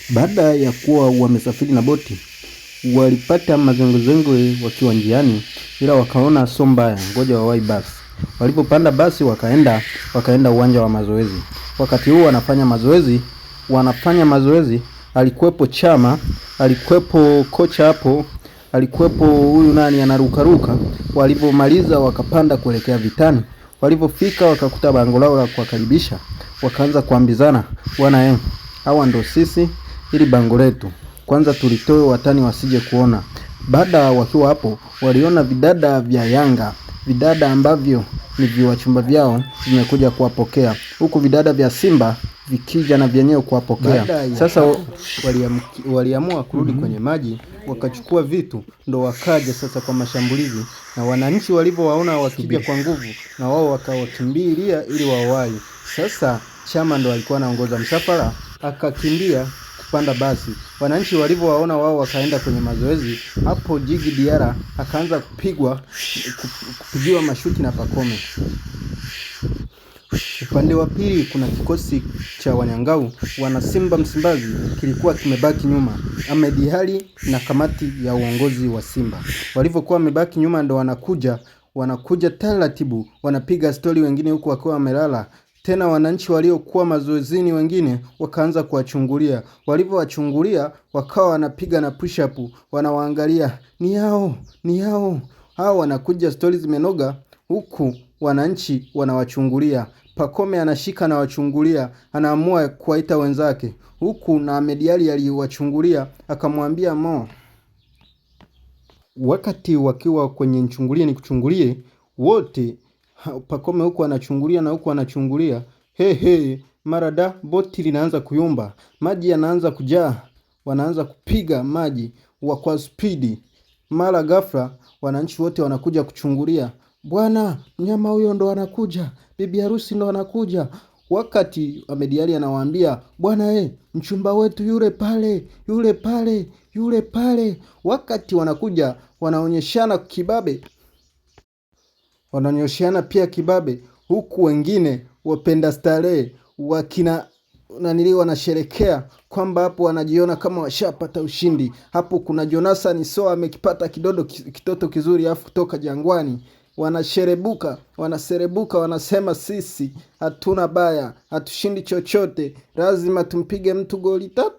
Baada ya kuwa wamesafiri na boti, walipata mazengezenge wakiwa njiani, ila wakaona sio mbaya, ngoja wawahi basi. Walipopanda basi wakaenda uwanja wa mazoezi. Wakati huo wanafanya mazoezi, alikuwepo Chama, alikuwepo kocha hapo, alikuwepo huyu nani anarukaruka. Walipomaliza wakapanda kuelekea vitani. Walipofika wakakuta bango lao la kuwakaribisha, wakaanza kuambizana, bwana hawa ndo sisi, ili bango letu kwanza tulitoe watani wasije kuona. Baada wakiwa hapo waliona vidada vya Yanga, vidada ambavyo ni viwachumba vyao vimekuja kuwapokea, huku vidada vya Simba vikija na vyenyewe kuwapokea. Sasa waliamua kurudi kwenye maji, wakachukua vitu, ndo wakaja sasa kwa mashambulizi, na wananchi walivyowaona wakija kwa nguvu, na wao wakawakimbilia ili wawahi. Sasa Chama ndo alikuwa anaongoza msafara, akakimbia kupanda basi. Wananchi walivyowaona wao wakaenda kwenye mazoezi. Hapo Djigui Diarra akaanza kupigiwa mashuti na Pacome. Upande wa pili kuna kikosi cha Wanyangau, wana Simba Msimbazi, kilikuwa kimebaki nyuma. Ahmed Ally na kamati ya uongozi wa Simba walivyokuwa wamebaki nyuma, ndo wanakuja taratibu, wanapiga stori, wengine huku wakiwa wamelala. Tena wananchi waliokuwa mazoezini wengine wakaanza kuwachungulia. Walivyowachungulia wakawa wanapiga na push up, wanawaangalia, ni hao. Hao wanakuja, stori zimenoga, huku wananchi wanawachungulia. Pacome anashika na wachungulia, anaamua kuwaita wenzake, huku na Ahmed Ally aliwachungulia akamwambia Mo, wakati wakiwa kwenye nikuchungulie wote, Pacome huku anachungulia na huku anachungulia. Mara boti linaanza kuyumba, maji yanaanza kujaa, wanaanza kupiga maji kwa spidi. Mara ghafla wananchi wote wanakuja kuchungulia, bwana mnyama huyo ndo anakuja, bibi harusi ndo anakuja. Wakati Ahmed Ally anawaambia, bwana mchumba wetu yule pale. Wakati wanakuja wanaonyeshana kibabe, huku wengine wapenda starehe wanasherekea kwamba hapo wanajiona kama washapata ushindi. Hapo kuna Jonathan Soa amekipata kitoto kizuri afu kutoka Jangwani. Wanaserebuka, wanasema sisi hatuna baya, hatushindi chochote, lazima tumpige mtu goli 3.